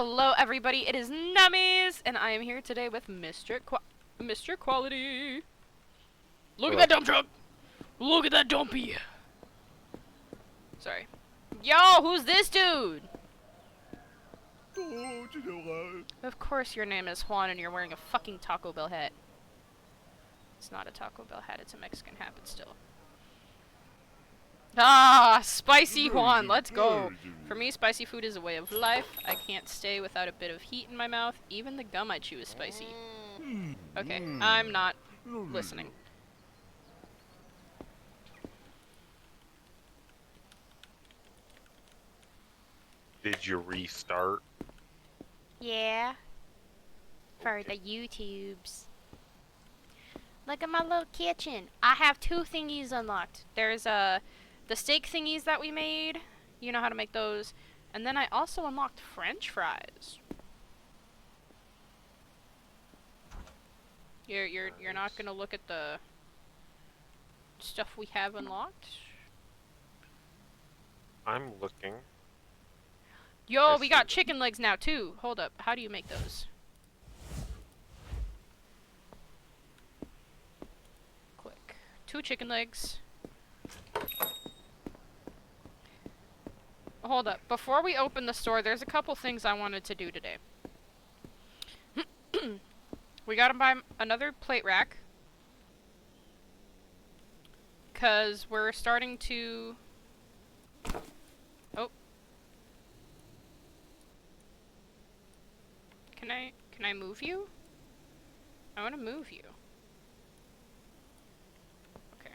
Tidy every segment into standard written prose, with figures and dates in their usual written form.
Hello everybody, it is Nummies, and I am here today with Mr. Quality. Look at that dump truck! Look at that dumpy! Sorry. Yo, who's this dude? Oh, you know what? Of course your name is Juan and you're wearing a fucking Taco Bell hat. It's not a Taco Bell hat, it's a Mexican hat, but still. Ah, spicy Juan, let's go. For me, spicy food is a way of life. I can't stay without a bit of heat in my mouth. Even the gum I chew is spicy. Okay, I'm not listening. Did you restart? Yeah. For the YouTubes. Look at my little kitchen. I have two thingies unlocked. There's the steak thingies that we made. You know how to make those. And then I also unlocked French fries. You're not gonna look at the stuff we have unlocked? I'm looking. Yo, we got chicken legs now too. Hold up. How do you make those? Click. 2 chicken legs. Hold up. Before we open the store, there's a couple things I wanted to do today. We gotta buy another plate rack. 'Cause we're starting to... Oh. Can I move you? I wanna move you. Okay.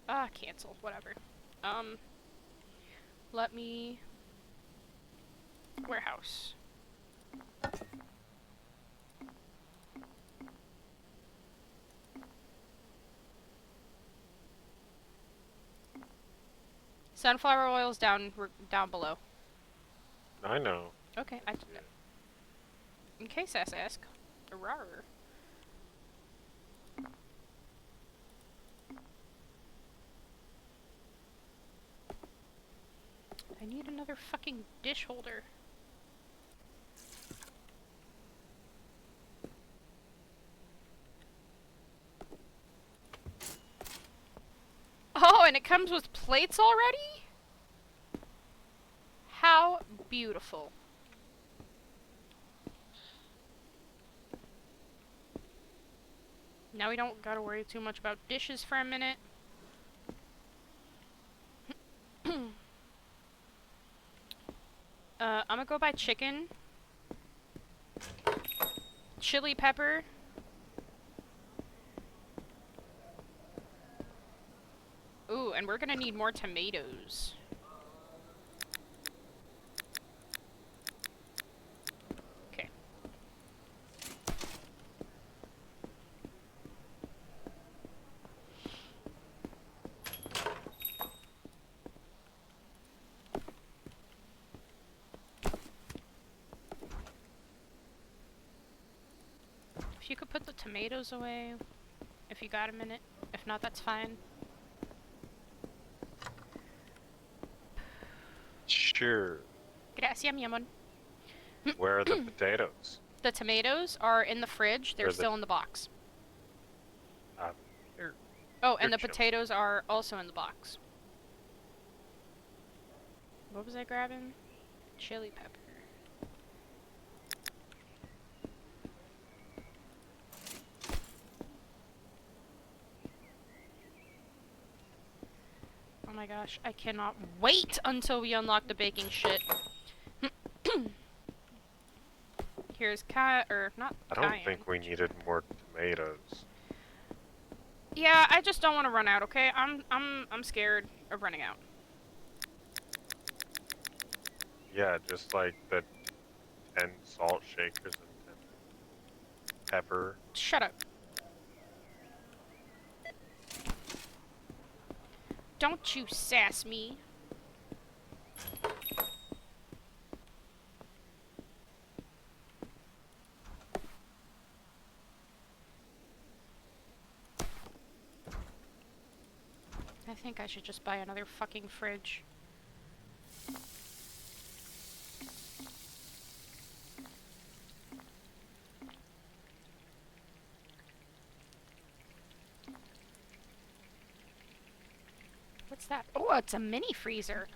Ah, cancel. Whatever. Let me... Warehouse. Sunflower oil's down below. I know. Okay, in case I ask. Rawr. I need another fucking dish holder. Oh, and it comes with plates already? How beautiful. Now we don't gotta worry too much about dishes for a minute. I'm gonna go buy chicken. Chili pepper. Ooh, and we're gonna need more tomatoes. Okay. If you could put the tomatoes away, if you got a minute. If not, that's fine. Sure. Gracias, mi amor. Where are the potatoes? The tomatoes are in the fridge. They're still in the box. Oh, and the potatoes are also in the box. What was I grabbing? Chili pepper. Oh my gosh, I cannot wait until we unlock the baking shit. Here's not I don't think we needed more tomatoes. Yeah, I just don't want to run out, okay? I'm scared of running out. Yeah, just like the 10 salt shakers and 10 pepper. Shut up. Don't you sass me. I think I should just buy another fucking fridge. What's that? Oh, it's a mini freezer.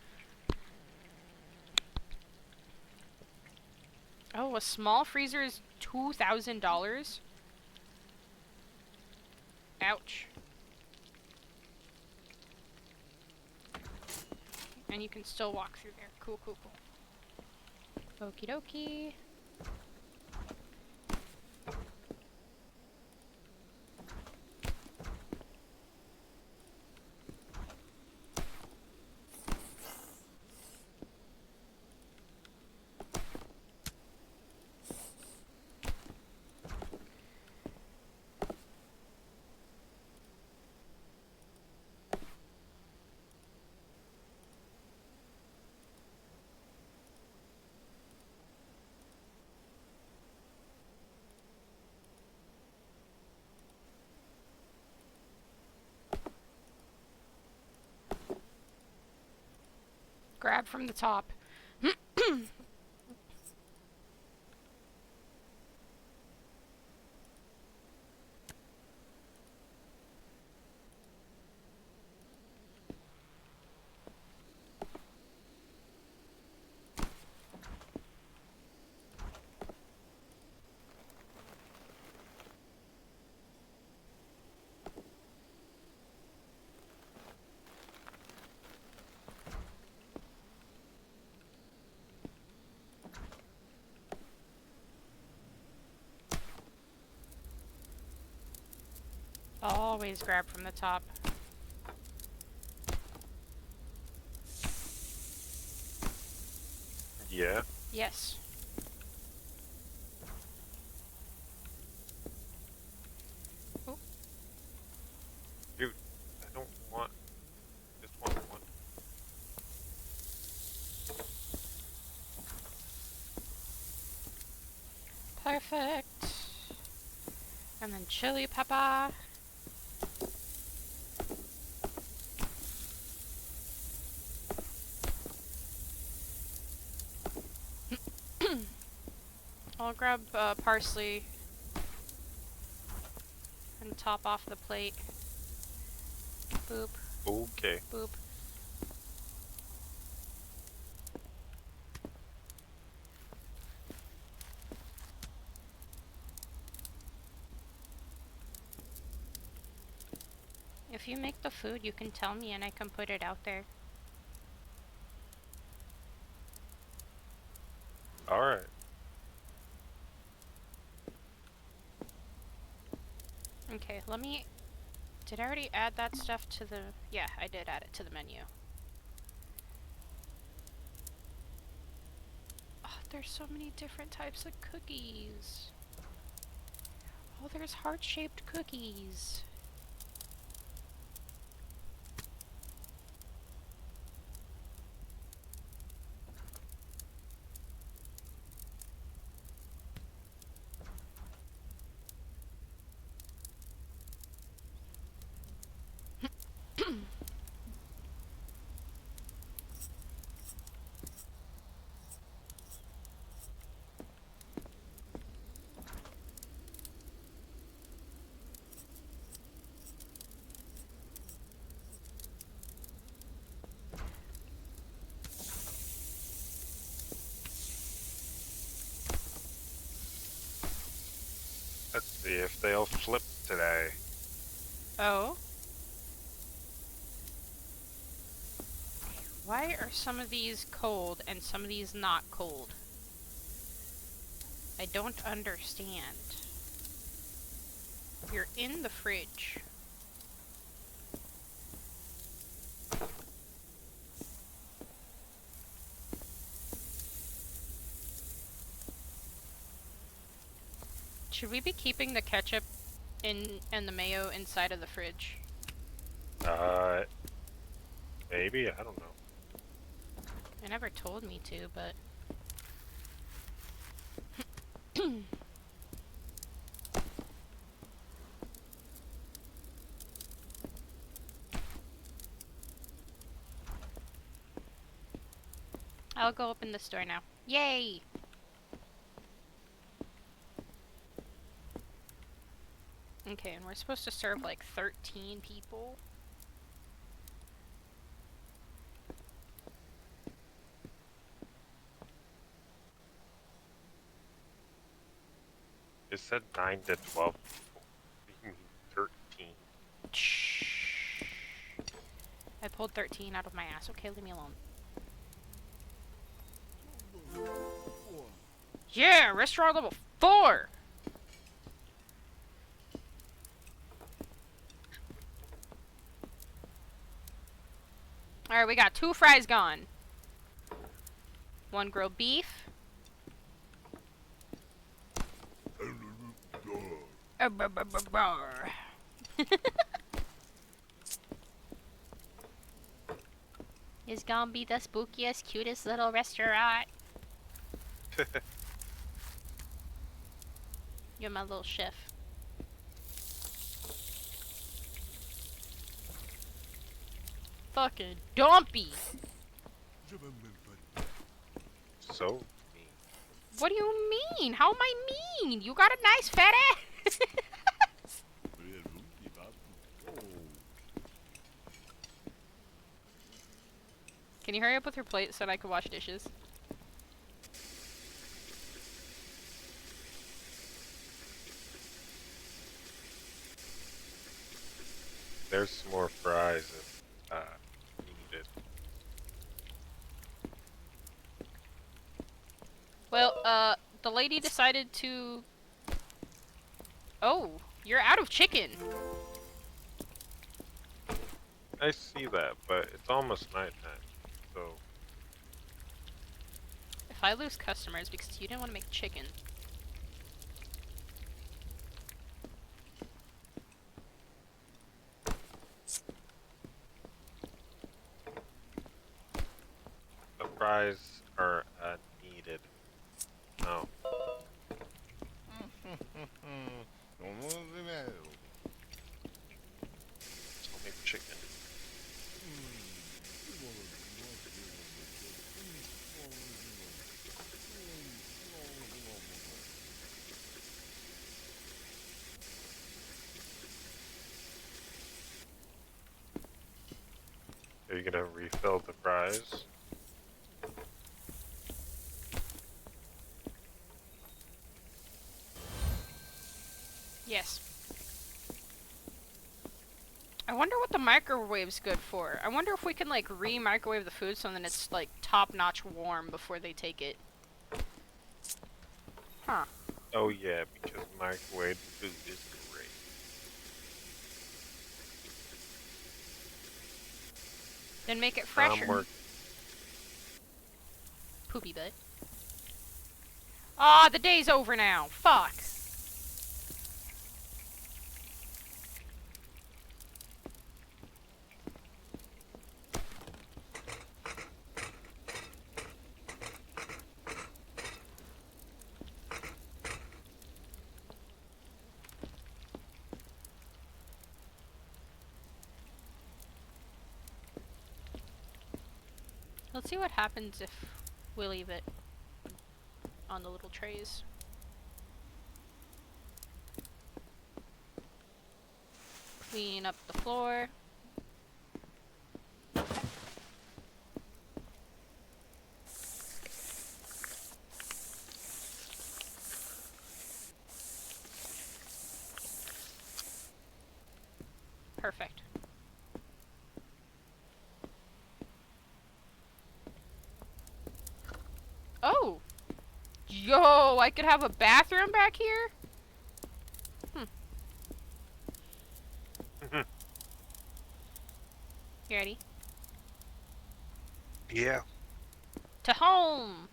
Oh, a small freezer is $2,000? Ouch. And you can still walk through there. Cool, cool, cool. Okie dokie. Grab from the top. Always grab from the top. Yeah. Yes. Oh, Dude, I don't want. Just want one. perfect. And then chili pepper. I'll grab parsley and top off the plate. Boop, Okay. boop. If you make the food, you can tell me and I can put it out there. Alright. Okay, let me... Did I already add that stuff to the... Yeah, I did add it to the menu. Oh, there's so many different types of cookies. Oh, there's heart-shaped cookies. Let's see if they'll flip today. Oh? Why are some of these cold and some of these not cold? I don't understand. You're in the fridge. Should we be keeping the ketchup in and the mayo inside of the fridge? Uh, maybe? I don't know. They never told me to, but... I'll go open this door now. Yay! Okay, and we're supposed to serve like 13 people. said 9 to 12 people. What do you mean 13? Shh. I pulled 13 out of my ass. Okay, leave me alone. Yeah, restaurant level 4! Alright, we got 2 fries gone. 1 grilled beef. It's gonna be the spookiest, cutest little restaurant. You're my little chef. Fucking dumpy! So mean. What do you mean? How am I mean? You got a nice fat ass! Can you hurry up with your plate so that I can wash dishes? There's some more fries if needed. Well, the lady decided to... Oh, you're out of chicken! I see that, but it's almost nighttime, so If I lose customers because you didn't want to make chicken... the fries are needed. No. I'll make chicken. Are you gonna refill the fries? Yes. I wonder what the microwave's good for. I wonder if we can, like, re-microwave the food so then it's, like, top-notch warm before they take it. Huh. Oh yeah, because microwave food is great. Then make it fresher. Work. Poopy butt. Ah, the day's over now. Fuck. Let's see what happens if we leave it on the little trays. Clean up the floor. Perfect. Oh! Yo, I could have a bathroom back here? You ready? Yeah. To home!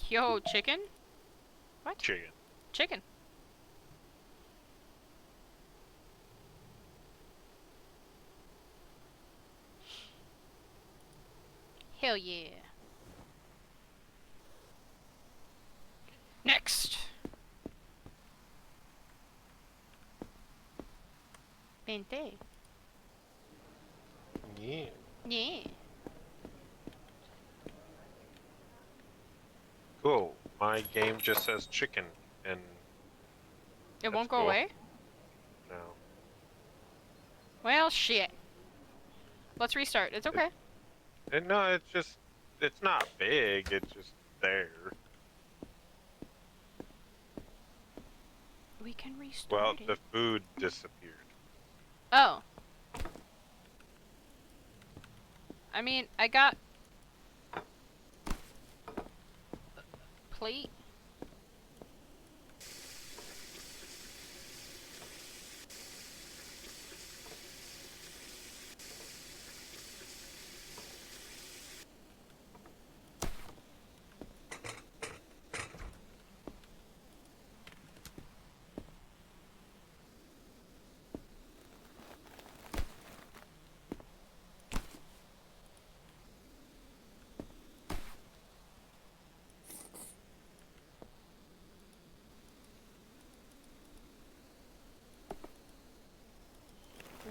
Yo, chicken? What? Chicken. Chicken. Hell yeah. Next! Vente. Yeah. Yeah. Cool. My game just says chicken, and It That's won't go cool. away? No. Well, shit. Let's restart. It's okay. No, it's just, it's not big. It's just there. We can Well, restart the it. food disappeared. Oh. I mean, I got... plate.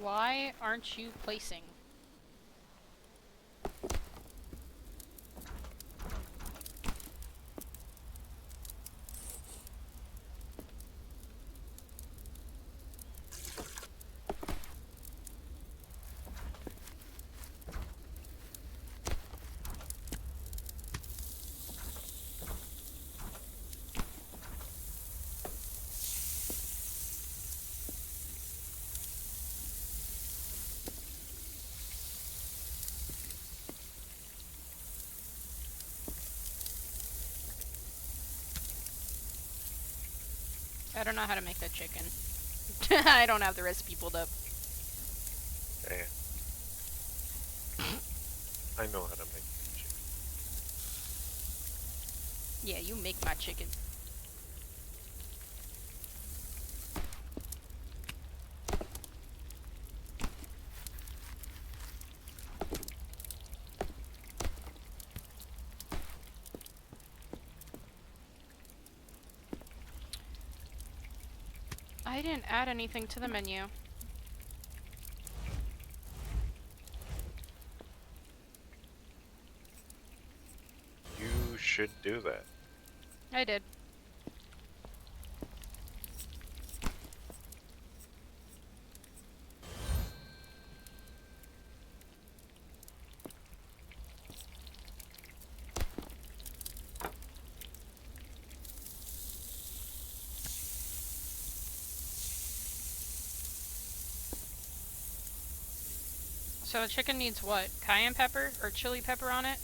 Why aren't you placing? I don't know how to make that chicken. I don't have the recipe pulled up. Damn. I know how to make chicken. Yeah, you make my chicken. I didn't add anything to the menu. You should do that. I did. So the chicken needs what? Cayenne pepper or chili pepper on it?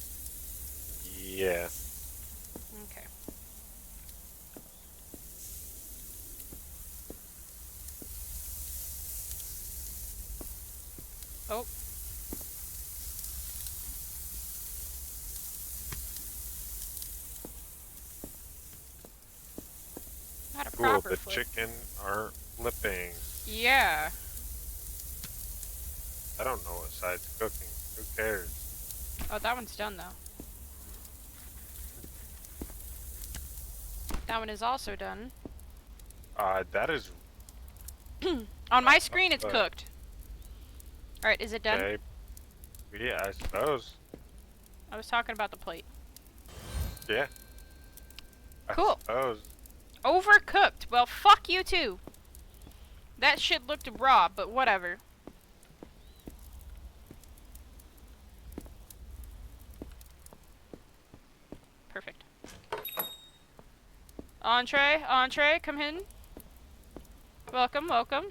Yeah. Okay. Oh. Not a Cool, proper the flip. chicken aren't flipping. Yeah. I don't know what side's cooking. Who cares? Oh, that one's done though. That one is also done. That is On my screen, it's uh, cooked. Alright, is it done? okay. Yeah, I suppose. I was talking about the plate. Yeah, I Cool. suppose. Overcooked. Well, fuck you too. That shit looked raw, but whatever. Perfect. Entree, entree, come in. Welcome, welcome.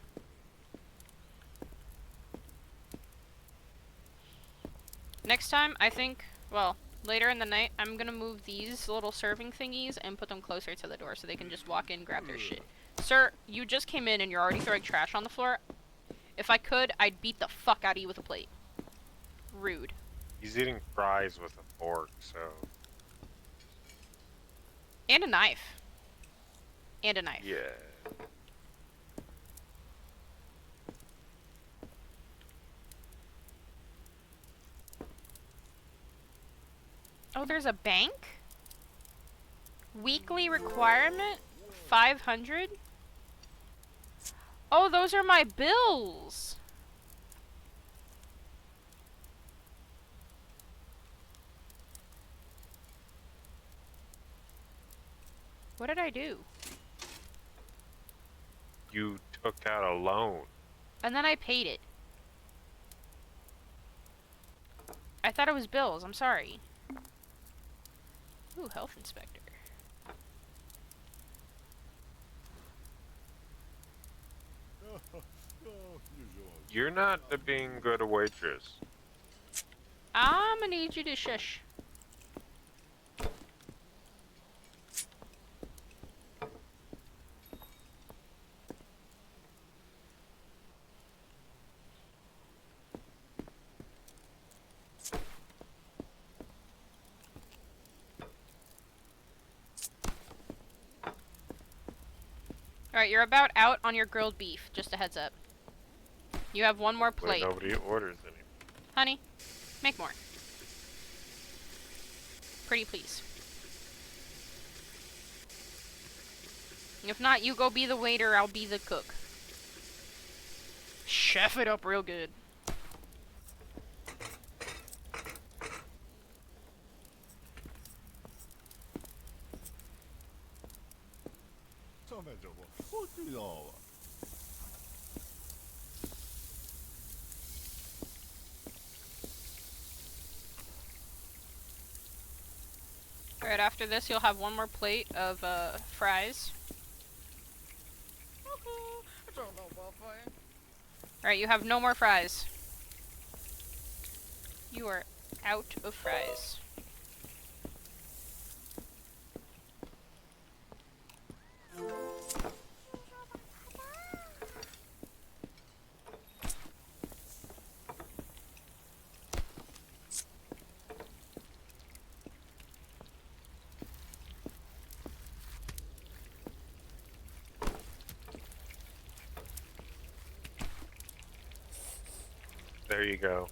Next time, I think, well, later in the night, I'm gonna move these little serving thingies and put them closer to the door so they can just walk in, grab their shit. Sir, you just came in and you're already throwing trash on the floor. If I could, I'd beat the fuck out of you with a plate. Rude. He's eating fries with a fork, so And a knife. And a knife. yeah. Oh, there's a bank? Weekly requirement? 500? Oh, those are my bills! What did I do? you took out a loan. And then I paid it. I thought it was bills. I'm sorry. Ooh, health inspector. You're not being good a waitress. I'm gonna need you to shush. Alright, you're about out on your grilled beef. Just a heads up. You have one more Hopefully plate. nobody orders any. Honey, make more. Pretty please. If not, you go be the waiter, I'll be the cook. Chef it up real good. Alright, after this, you'll have one more plate of fries. Alright, you have no more fries. You are out of fries. There you go.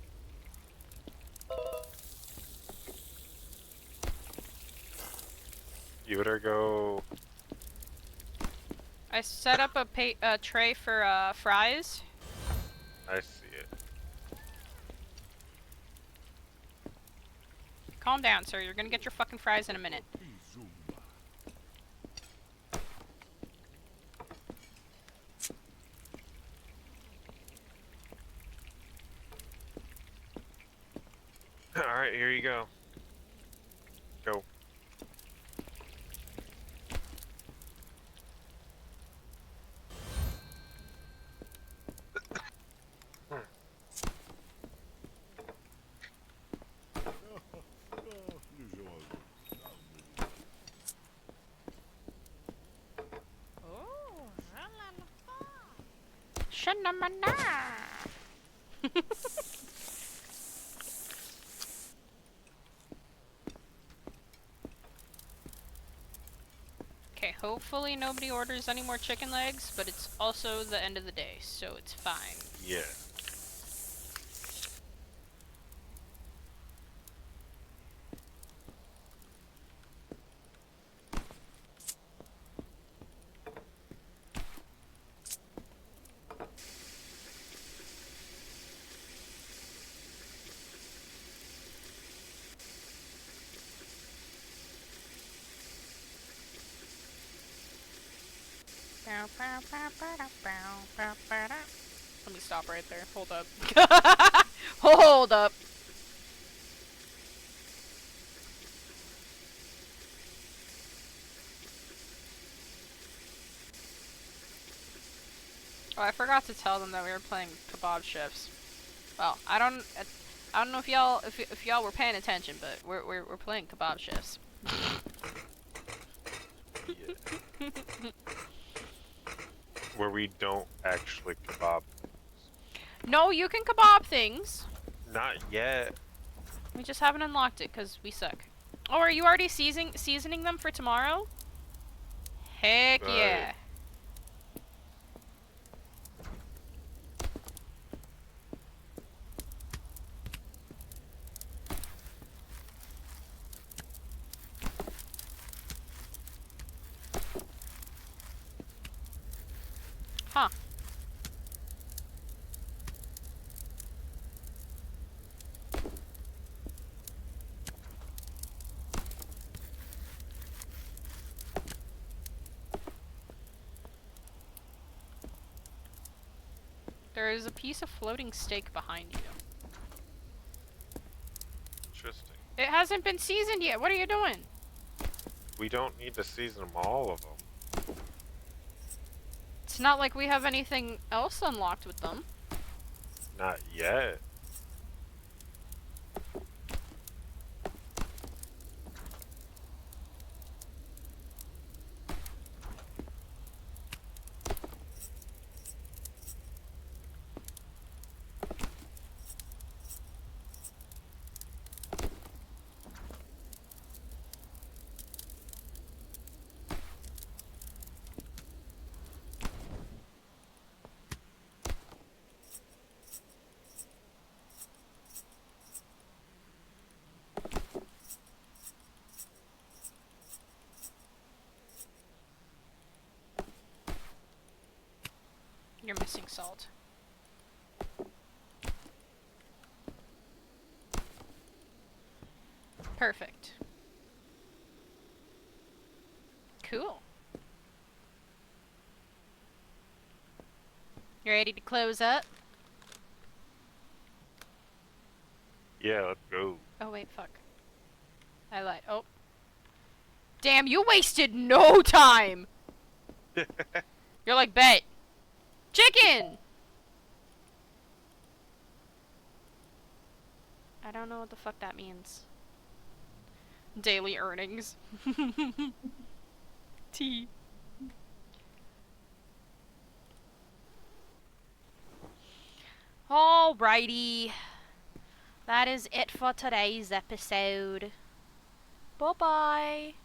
You better go. I set up a tray for fries. I see it. Calm down, sir. You're gonna get your fucking fries in a minute. Alright, here you go. Go. Shanamana. Okay, hopefully nobody orders any more chicken legs, but it's also the end of the day, so it's fine. Yeah. Let me stop right there. Hold up. Hold up. Oh, I forgot to tell them that we were playing Kebab Chefs. Well, I don't know if y'all were paying attention, but we're playing Kebab Chefs. Yeah. Where we don't actually kebab things. No, you can kebab things. Not yet. We just haven't unlocked it because we suck. Oh, are you already seasoning them for tomorrow? Heck yeah. Huh. There is a piece of floating steak behind you. Interesting. It hasn't been seasoned yet. What are you doing? We don't need to season them all of them. It's not like we have anything else unlocked with them. Not yet. You're missing salt. Perfect. Cool. You ready to close up? Yeah, let's go. Oh wait, fuck. I lied. Oh. Damn, you wasted no time! You're like, bet. Chicken! I don't know what the fuck that means. Daily earnings. T. Alrighty. That is it for today's episode. Bye-bye.